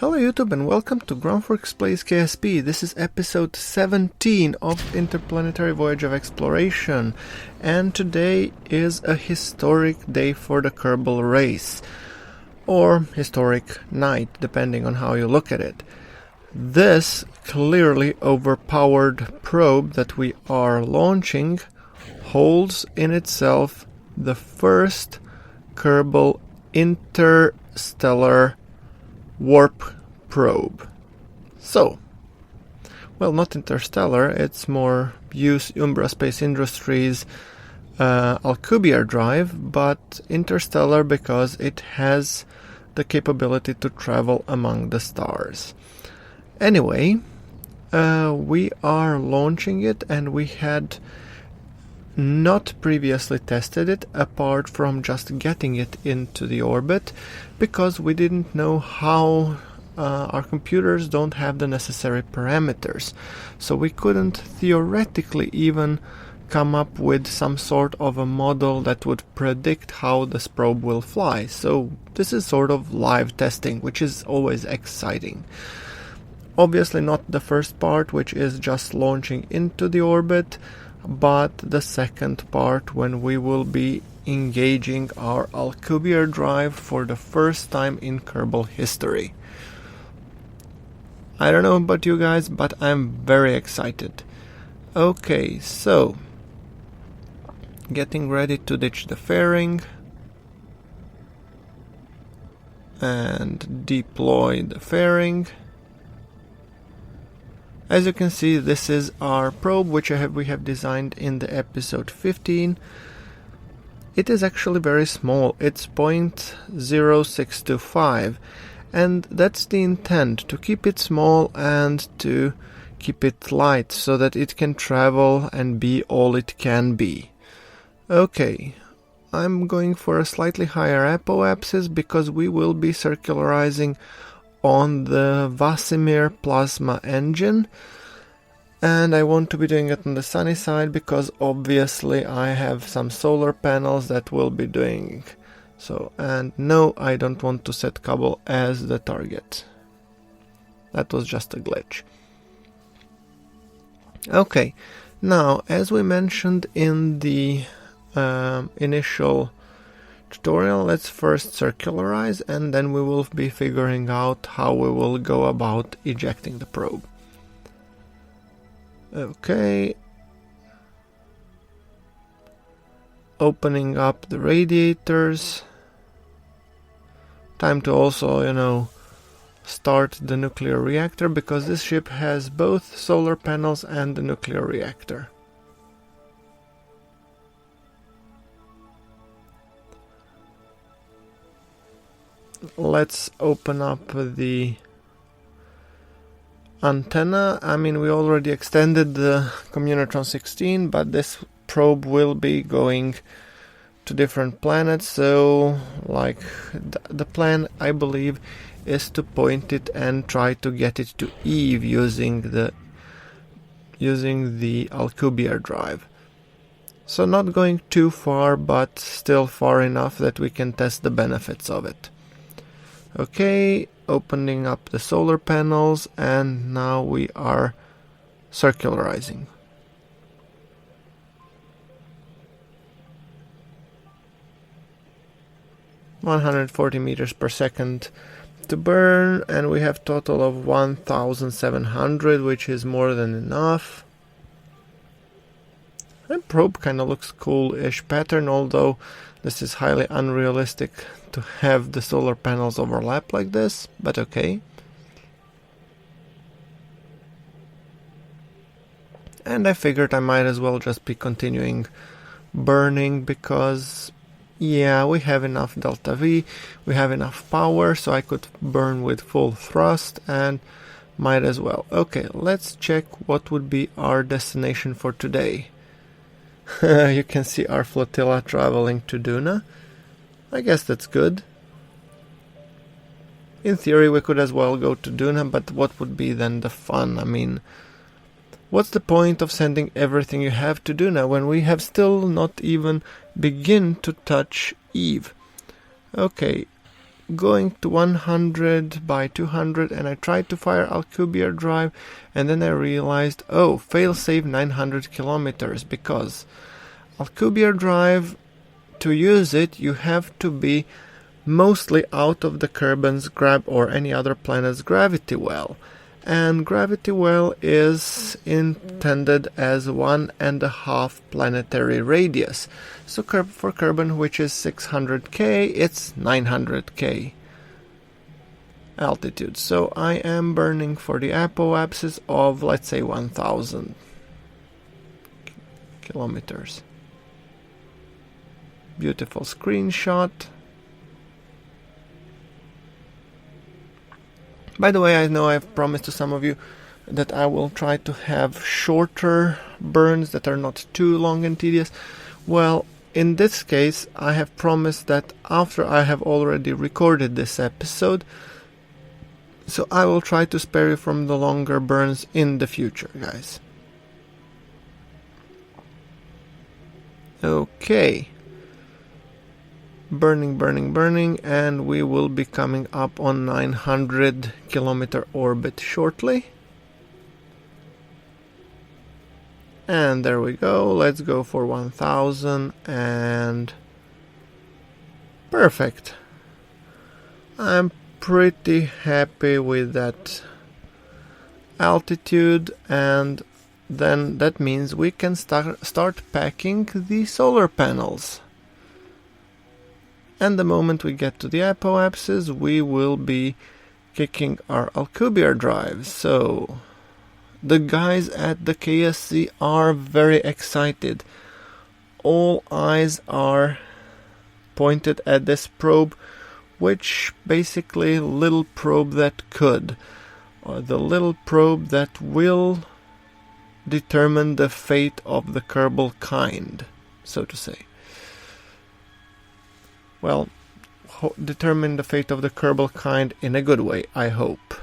Hello YouTube and welcome to GrunfWorks Plays KSP. This is episode 17 of Interplanetary Voyage of Exploration, and today is a historic day for the Kerbal race, or historic night, depending on how you look at it. This clearly overpowered probe that we are launching holds in itself the first Kerbal interstellar warp probe. So, well, not interstellar, it's more Umbra Space Industries Alcubierre drive, but interstellar because it has the capability to travel among the stars. Anyway, we are launching it, and we had not previously tested it apart from just getting it into the orbit, because we didn't know how our computers don't have the necessary parameters, so we couldn't theoretically even come up with some sort of a model that would predict how this probe will fly. So this is sort of live testing, which is always exciting. Obviously not the first part, which is just launching into the orbit, but the second part, when we will be engaging our Alcubierre drive for the first time in Kerbal history. I don't know about you guys, but I'm very excited. Okay, so getting ready to ditch the fairing and deploy the fairing. As you can see, this is our probe, which we have designed in the episode 15. It is actually very small. It's 0.0625, and that's the intent, to keep it small and to keep it light so that it can travel and be all it can be. Okay, I'm going for a slightly higher apoapsis because we will be circularizing on the Vasimir plasma engine, and I want to be doing it on the sunny side because obviously I have some solar panels that will be doing so. And no, I don't want to set Kerbal as the target. That was just a glitch. Okay, now as we mentioned in the initial tutorial, let's first circularize, and then we will be figuring out how we will go about ejecting the probe. Okay, opening up the radiators. Time to also, start the nuclear reactor, because this ship has both solar panels and the nuclear reactor. Let's open up the antenna. I mean, we already extended the Communotron 16, but this probe will be going to different planets, so the plan, I believe, is to point it and try to get it to Eve using the Alcubierre drive. So not going too far, but still far enough that we can test the benefits of it. Okay, opening up the solar panels, and now we are circularizing. (140 meters per second to burn, and we have total of 1,700, which is more than enough. The probe kind of looks cool-ish pattern, although this is highly unrealistic to have the solar panels overlap like this, but okay. And I figured I might as well just be continuing burning because, yeah, we have enough delta V, we have enough power, so I could burn with full thrust, and might as well. Okay, let's check what would be our destination for today. You can see our flotilla traveling to Duna. I guess that's good. In theory, we could as well go to Duna, but what would be then the fun? I mean, what's the point of sending everything you have to Duna when we have still not even begin to touch Eve? Okay, going to 100 by 200, and I tried to fire Alcubierre drive, and then I realized, oh, failsafe 900 kilometers, because Alcubierre drive, to use it, you have to be mostly out of the Kerbal's or any other planet's gravity well. And gravity well is intended as 1.5 planetary radius. So for Kerbal, which is 600k, it's 900k altitude. So I am burning for the apoapsis of, let's say, 1000 kilometers. Beautiful screenshot. By the way, I know I've promised to some of you that I will try to have shorter burns that are not too long and tedious. Well, in this case, I have promised that after I have already recorded this episode, so I will try to spare you from the longer burns in the future, guys. Okay. Burning, and we will be coming up on 900 kilometer orbit shortly. And there we go. Let's go for 1000, and perfect. I'm pretty happy with that altitude, and then that means we can start packing the solar panels. And the moment we get to the apoapsis, we will be kicking our Alcubierre drive. So the guys at the KSC are very excited. All eyes are pointed at this probe, which basically little probe that could, or the little probe that will determine the fate of the KerbalKind, so to say. Well, determine the fate of the KerbalKind in a good way, I hope.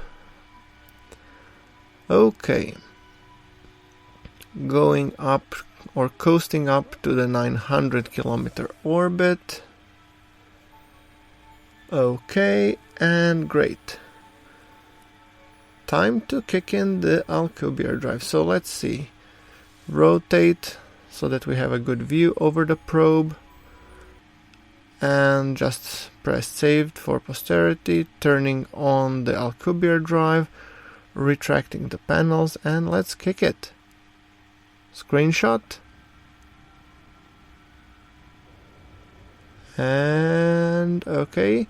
Okay. Going up, or coasting up to the 900 kilometer orbit. Okay, and great. Time to kick in the Alcubierre drive. So let's see. Rotate so that we have a good view over the probe. And just press saved for posterity, turning on the Alcubierre drive, retracting the panels, and let's kick it. Screenshot. And okay.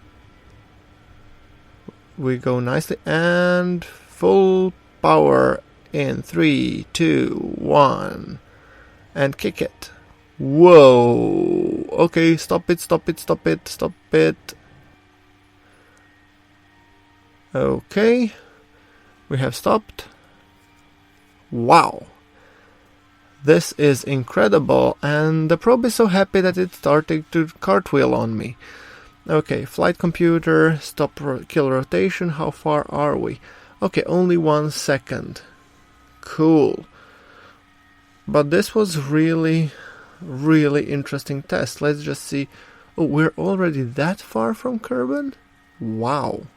We go nicely, and full power in 3, 2, 1, and kick it. Whoa! Okay, stop it. Okay, we have stopped. Wow! This is incredible, and the probe is so happy that it's starting to cartwheel on me. Okay, flight computer, stop kill rotation, how far are we? Okay, only 1 second. Cool. But this was really interesting test. Let's just see. Oh, we're already that far from Kerbal? Wow.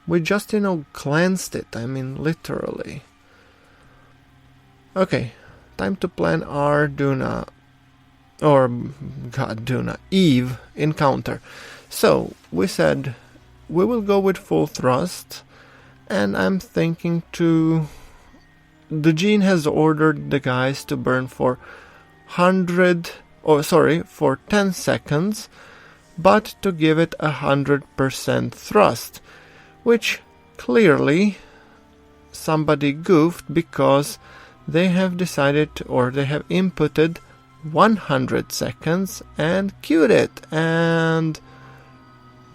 We just, cleansed it. I mean, literally. Okay, time to plan our Eve encounter. So, we said we will go with full thrust, and I'm thinking the Gene has ordered the guys to burn for 10 seconds, but to give it 100% thrust, which clearly somebody goofed, because they have decided, or they have inputted 100 seconds and queued it, and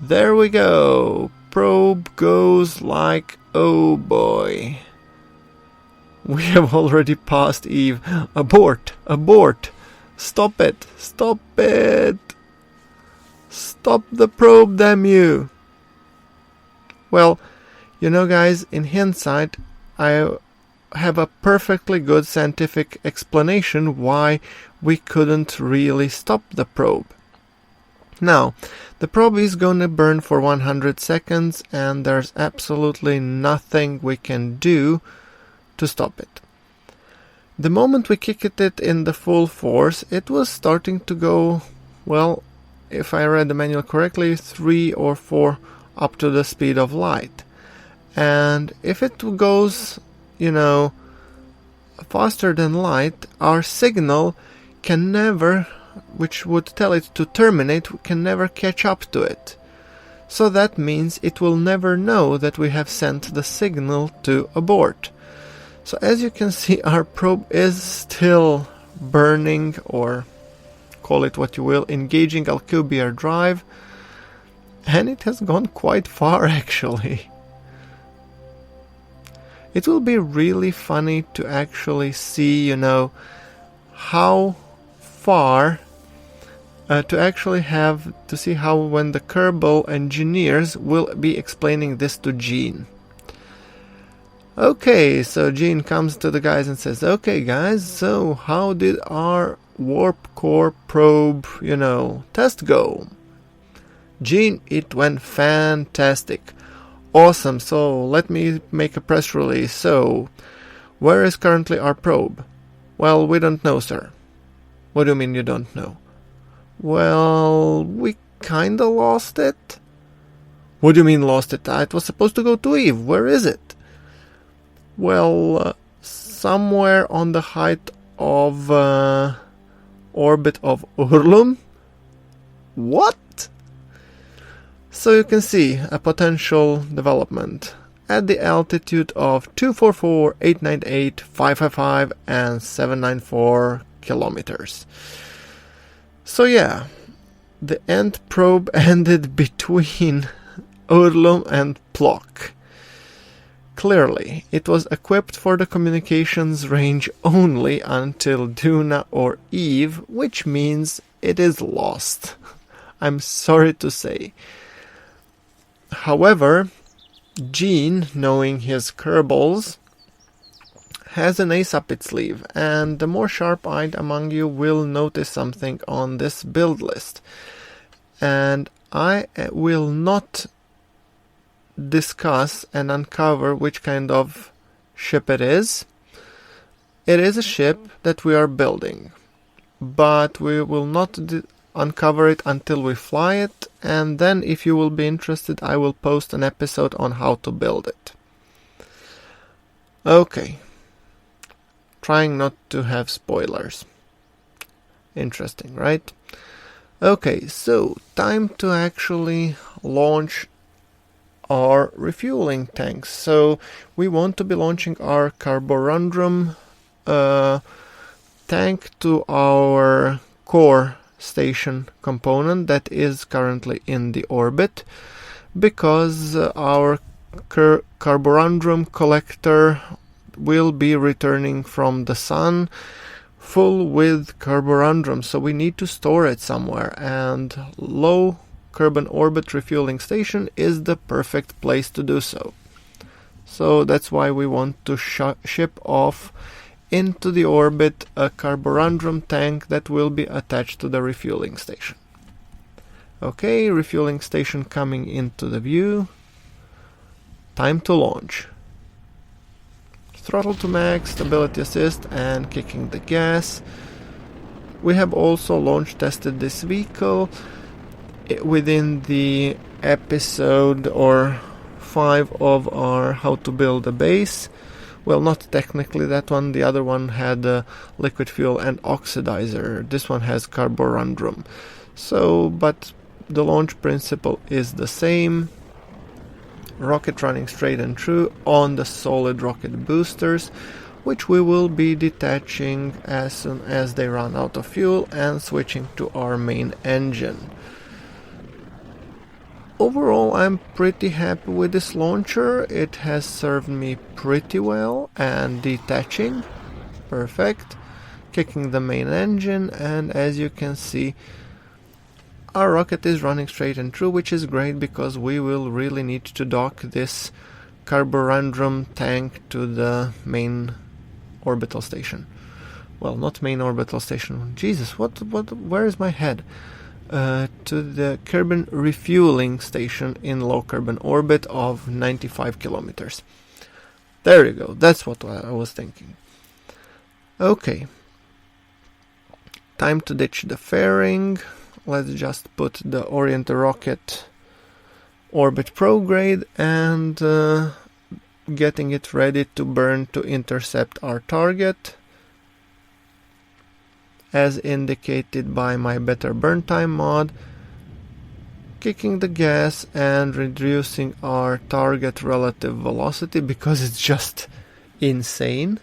there we go. Probe goes like, oh boy. We have already passed Eve. Abort! Stop it! Stop the probe, damn you! Well, guys, in hindsight, I have a perfectly good scientific explanation why we couldn't really stop the probe. Now, the probe is going to burn for 100 seconds and there's absolutely nothing we can do to stop it. The moment we kicked it in the full force, it was starting to go, well, if I read the manual correctly, 3 or 4 up to the speed of light. And if it goes, faster than light, our signal can never, which would tell it to terminate, can never catch up to it. So that means it will never know that we have sent the signal to abort. So as you can see, our probe is still burning, or call it what you will, engaging Alcubierre drive, and it has gone quite far actually. It will be really funny to actually see, how far, to actually have to see how when the Kerbal engineers will be explaining this to Gene. Okay, so Gene comes to the guys and says, okay guys, so how did our warp core probe, test go? Gene, it went fantastic. Awesome, so let me make a press release. So, where is currently our probe? Well, we don't know, sir. What do you mean you don't know? Well, we kinda lost it. What do you mean lost it? It was supposed to go to Eve. Where is it? Well, somewhere on the height of orbit of Urlum. What? So you can see a potential development at the altitude of 244, 898, 555 and 794 kilometers. So yeah, the end probe ended between Urlum and Plock. Clearly, it was equipped for the communications range only until Duna or Eve, which means it is lost. I'm sorry to say. However, Gene, knowing his Kerbals, has an ace up its sleeve, and the more sharp-eyed among you will notice something on this build list. And I will not discuss and uncover which kind of ship it is. It is a ship that we are building, but we will not uncover it until we fly it, and then if you will be interested, I will post an episode on how to build it. Okay. Trying not to have spoilers. Interesting, right? Okay, so time to actually launch our refueling tanks. So we want to be launching our carborundrum tank to our core station component that is currently in the orbit, because our carborundrum collector will be returning from the sun full with carborundrum, so we need to store it somewhere, and low Kerbal orbit refueling station is the perfect place to do so. So that's why we want to ship off into the orbit a carborundrum tank that will be attached to the refueling station. Okay, refueling station coming into the view. Time to launch. Throttle to max, stability assist, and kicking the gas. We have also launch tested this vehicle within the episode or 5 of our how to build a base. Well, not technically that one. The other one had liquid fuel and oxidizer. This one has carborundrum. So, but the launch principle is the same. Rocket running straight and true on the solid rocket boosters, which we will be detaching as soon as they run out of fuel and switching to our main engine. Overall, I'm pretty happy with this launcher. It has served me pretty well, and detaching, perfect, kicking the main engine, and as you can see, our rocket is running straight and true, which is great because we will really need to dock this carborundrum tank to the main orbital station. Well, not main orbital station. Jesus, where is my head? to the Kerbal Refueling station in low carbon orbit of 95 kilometers. There you go, that's what I was thinking. Okay. Time to ditch the fairing. Let's just put the Orienter rocket orbit prograde and getting it ready to burn to intercept our target, as indicated by my better burn time mod, kicking the gas and reducing our target relative velocity because it's just insane.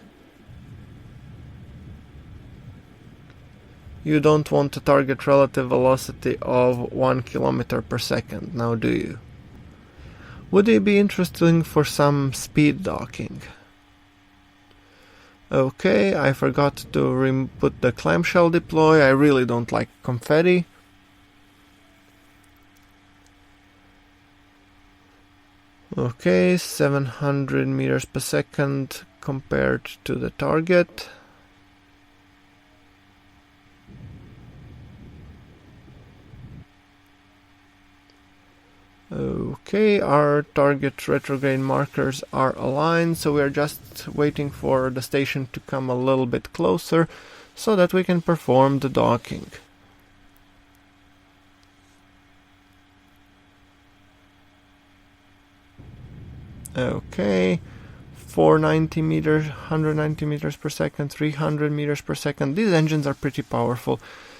You don't want a target relative velocity of 1 kilometer per second, now do you? Would it be interesting for some speed docking? Okay, I forgot to put the clamshell deploy. I really don't like confetti. Okay, 700 meters per second compared to the target. Okay, our target retrograde markers are aligned, so we are just waiting for the station to come a little bit closer so that we can perform the docking. Okay, 490 meters, 190 meters per second, 300 meters per second. These engines are pretty powerful,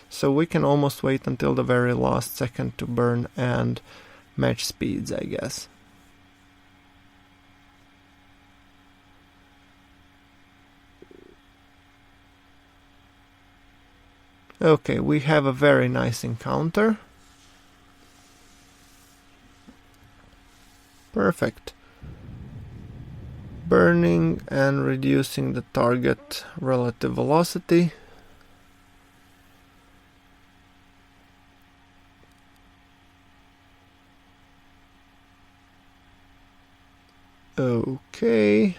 so we can almost wait until the very last second to burn and match speeds, I guess. Okay, we have a very nice encounter. Perfect. Burning and reducing the target relative velocity. Okay,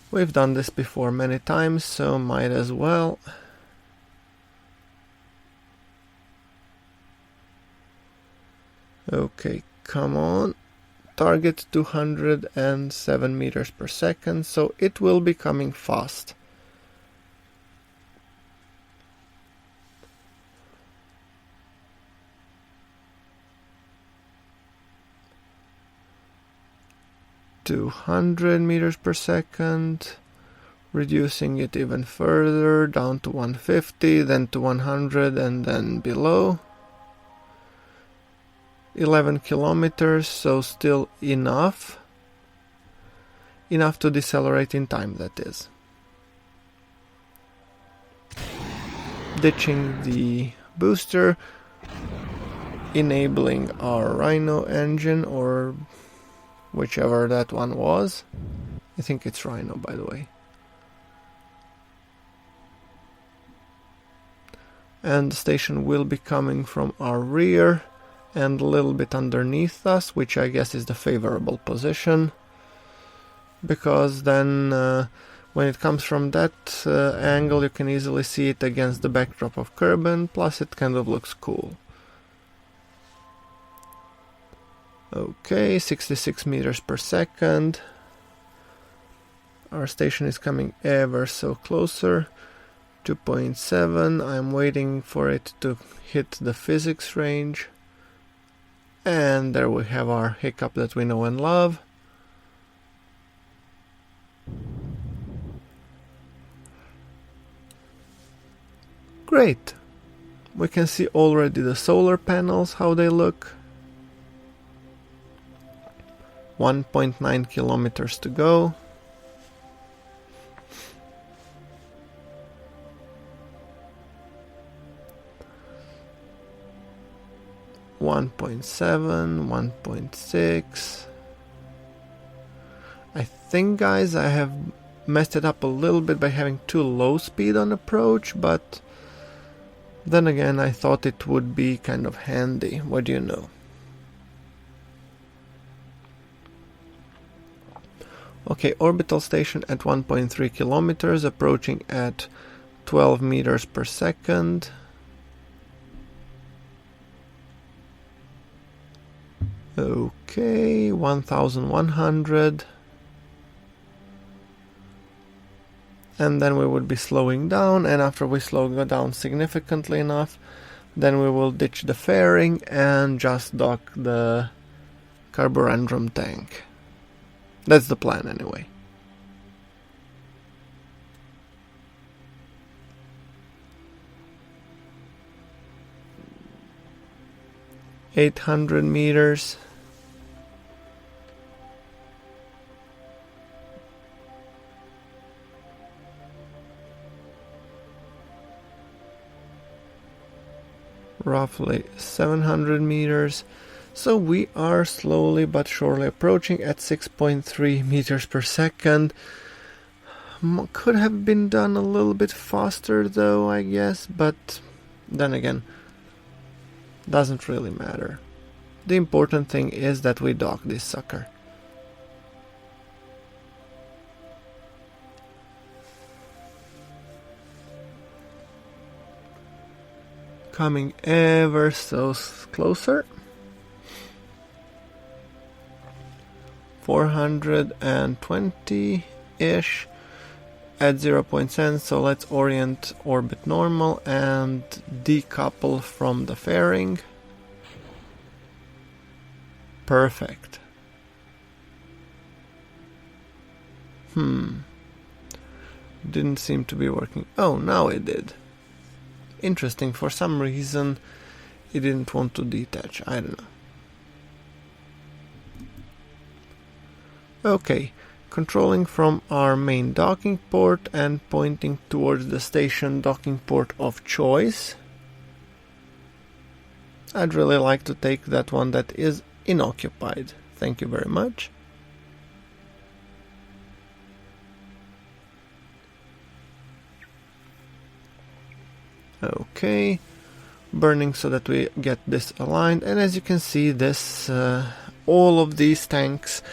we've done this before many times, so might as well. Okay, come on. Target 207 meters per second, so it will be coming fast. .200 meters per second, reducing it even further down to 150, then to 100, and then below. 11 kilometers, so still enough to decelerate in time, that is. Ditching the booster, enabling our Rhino engine, or whichever that one was. I think it's Rhino, by the way. And the station will be coming from our rear and a little bit underneath us, which I guess is the favorable position, because then when it comes from that angle you can easily see it against the backdrop of Kerbal, plus it kind of looks cool. Okay, 66 meters per second. Our station is coming ever so closer. 2.7. I'm waiting for it to hit the physics range. And there we have our hiccup that we know and love. Great. We can see already the solar panels, how they look. 1.9 kilometers to go. .7, 1.6. I think, guys, I have messed it up a little bit by having too low speed on approach, but then again I thought it would be kind of handy. What do you know? Okay, orbital station at 1.3 kilometers, approaching at 12 meters per second. Okay, 1100. And then we would be slowing down, and after we slow down significantly enough, then we will ditch the fairing and just dock the carborundum tank. That's the plan anyway. $800. Roughly 700 meters. So we are slowly but surely approaching at 6.3 meters per second. Could have been done a little bit faster though, I guess, but then again, doesn't really matter. The important thing is that we dock this sucker. Coming ever so closer. 420-ish at 0.7, so let's orient orbit normal and decouple from the fairing. Perfect. Didn't seem to be working. Oh, now it did. Interesting, for some reason it didn't want to detach, I don't know. Okay, controlling from our main docking port and pointing towards the station docking port of choice. I'd really like to take that one that is inoccupied. Thank you very much. Okay, burning so that we get this aligned, and as you can see, this all of these tanks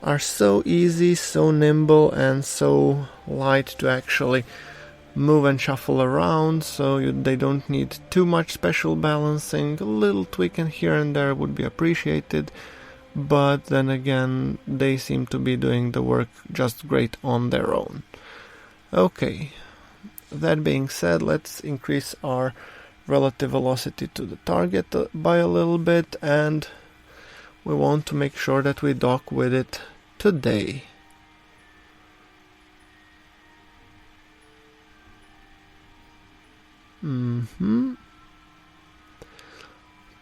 are so easy, so nimble, and so light to actually move and shuffle around, so they don't need too much special balancing. A little tweaking here and there would be appreciated, but then again, they seem to be doing the work just great on their own. Okay. That being said, let's increase our relative velocity to the target by a little bit, and we want to make sure that we dock with it today.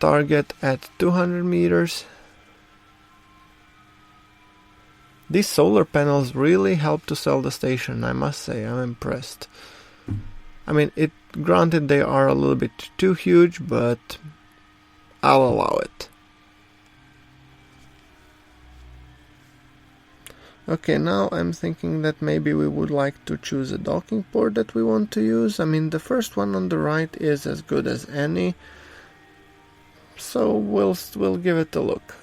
Target at 200 meters. These solar panels really help to sell the station, I must say. I'm impressed. I mean, granted they are a little bit too huge, but I'll allow it. Okay, now I'm thinking that maybe we would like to choose a docking port that we want to use. I mean, the first one on the right is as good as any, so we'll give it a look.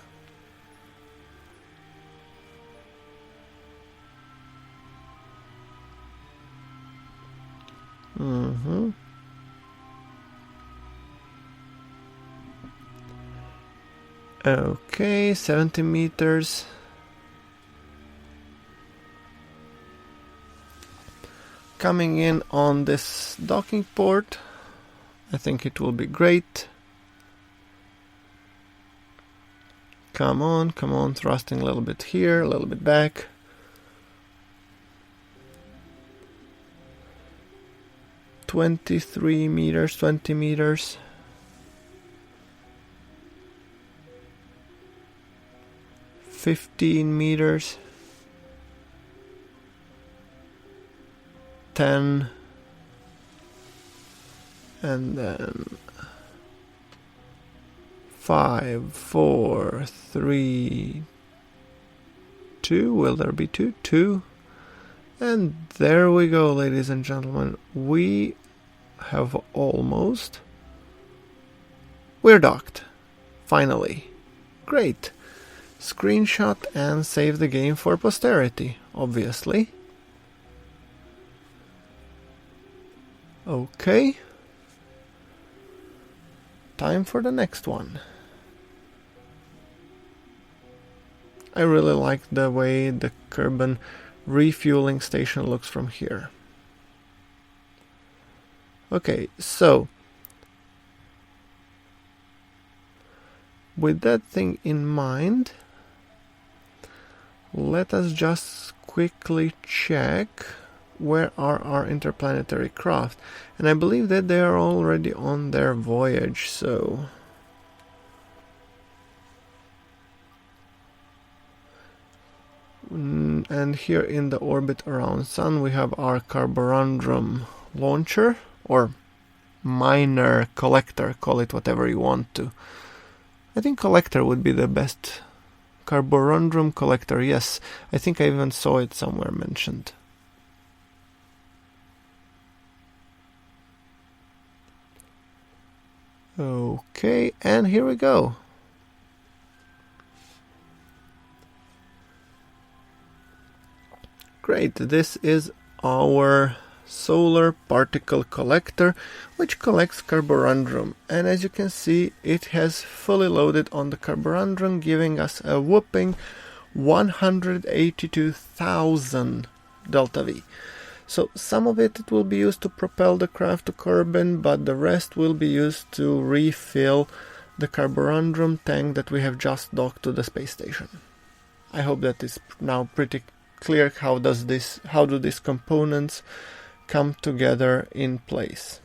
Okay, 70 meters. Coming in on this docking port, I think it will be great. Come on, thrusting a little bit here, a little bit back. $23 meters, 20 meters. $15 meters. 10. And then 5, 4, 3, 2. Will there be 2? 2. And there we go, ladies and gentlemen. We have almost... We're docked. Finally. Great. Screenshot and save the game for posterity, obviously. Okay. Time for the next one. I really like the way the Kerbal refueling station looks from here. Okay, so with that thing in mind, let us just quickly check where are our interplanetary craft. And I believe that they are already on their voyage, so... And here in the orbit around Sun we have our carborundrum launcher, or miner collector, call it whatever you want to. I think collector would be the best. Carborundrum collector, yes. I think I even saw it somewhere mentioned. Okay, and here we go. Great, this is our solar particle collector, which collects carborundrum, and as you can see it has fully loaded on the carborundrum, giving us a whopping 182,000 delta V. So some of it will be used to propel the craft to Kerbal, but the rest will be used to refill the carborundrum tank that we have just docked to the space station. I hope that is now pretty clear how do these components come together in place.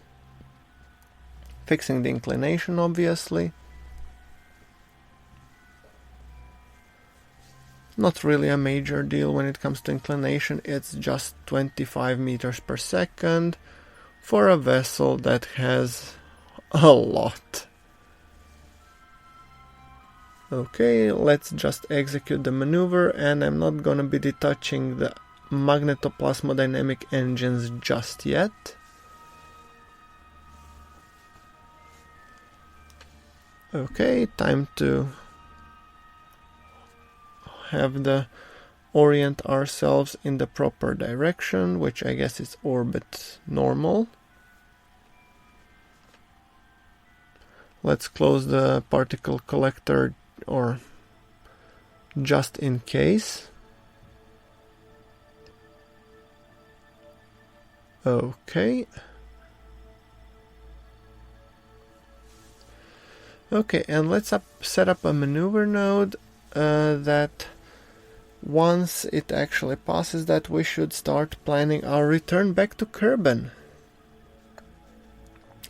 Fixing the inclination, obviously. Not really a major deal when it comes to inclination, it's just 25 meters per second for a vessel that has a lot. Okay, let's just execute the maneuver, and I'm not gonna be detaching the magnetoplasmodynamic engines just yet. Okay, time to have the orient ourselves in the proper direction, which I guess is orbit normal. Let's close the particle collector, or just in case. Okay. Okay, and let's set up a maneuver node that once it actually passes that, we should start planning our return back to Kerbal.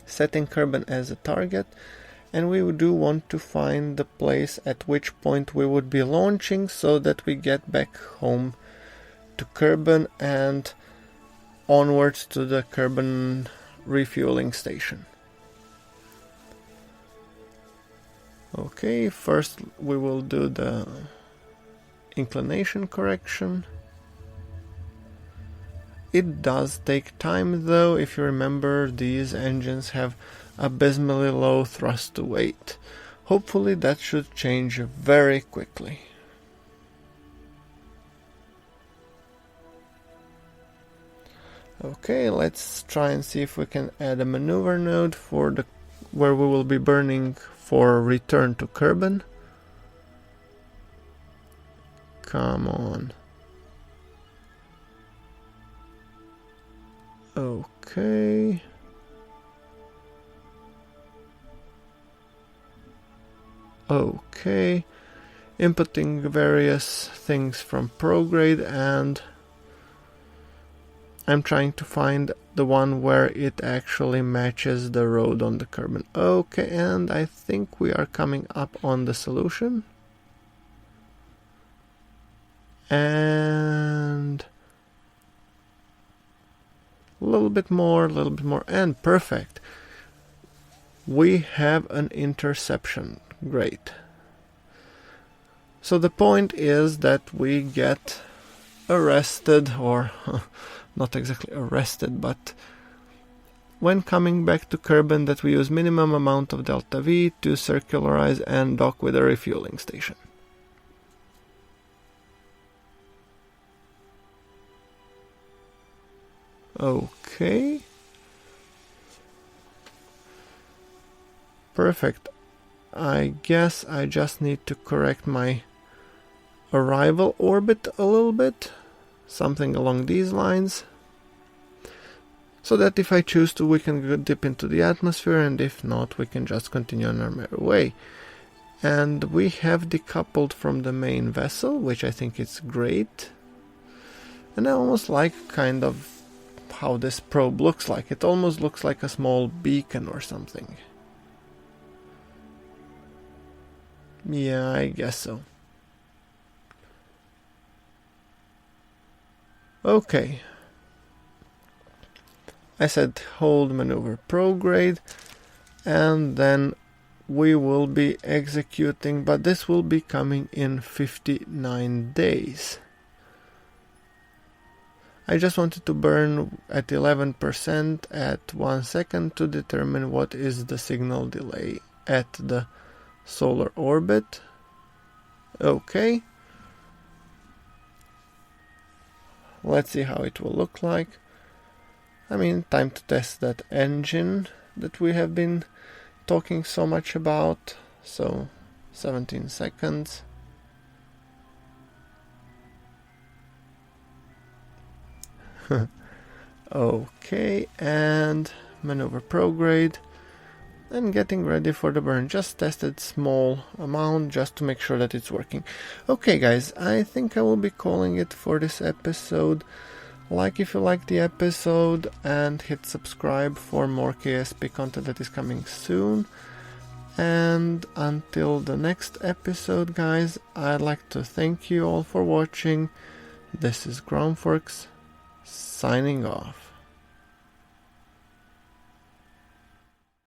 Setting Kerbal as a target, and we do want to find the place at which point we would be launching so that we get back home to Kerbal and onwards to the Kerbal refueling station. Okay, first we will do the inclination correction. It does take time though. If you remember, these engines have abysmally low thrust to weight. Hopefully that should change very quickly. Okay, let's try and see if we can add a maneuver node for the where we will be burning for return to Kerbal. Come on. Okay. Okay. Inputting various things from Prograde, and I'm trying to find the one where it actually matches the road on the Kerbal. Okay, and I think we are coming up on the solution. And a little bit more, and perfect. We have an interception. Great. So the point is that we get arrested, or not exactly arrested, but when coming back to Kerbal, that we use minimum amount of delta V to circularize and dock with a refueling station. Okay. Perfect. I guess I just need to correct my arrival orbit a little bit, something along these lines, so that if I choose to, we can dip into the atmosphere, and if not, we can just continue on our merry way. And we have decoupled from the main vessel, which I think is great. And I almost like kind of how this probe looks like. It almost looks like a small beacon or something. Yeah, I guess so. Okay. I said hold maneuver prograde, and then we will be executing, but this will be coming in 59 days. I just wanted to burn at 11% at 1 second to determine what is the signal delay at the solar orbit. Okay. Let's see how it will look like. I mean, time to test that engine that we have been talking so much about. So 17 seconds. Okay, and maneuver prograde, and getting ready for the burn. Just tested small amount just to make sure that it's working. Okay guys, I think I will be calling it for this episode. Like if you like the episode, and hit subscribe for more KSP content that is coming soon. And until the next episode guys, I'd like to thank you all for watching. This is GrunfWorks signing off.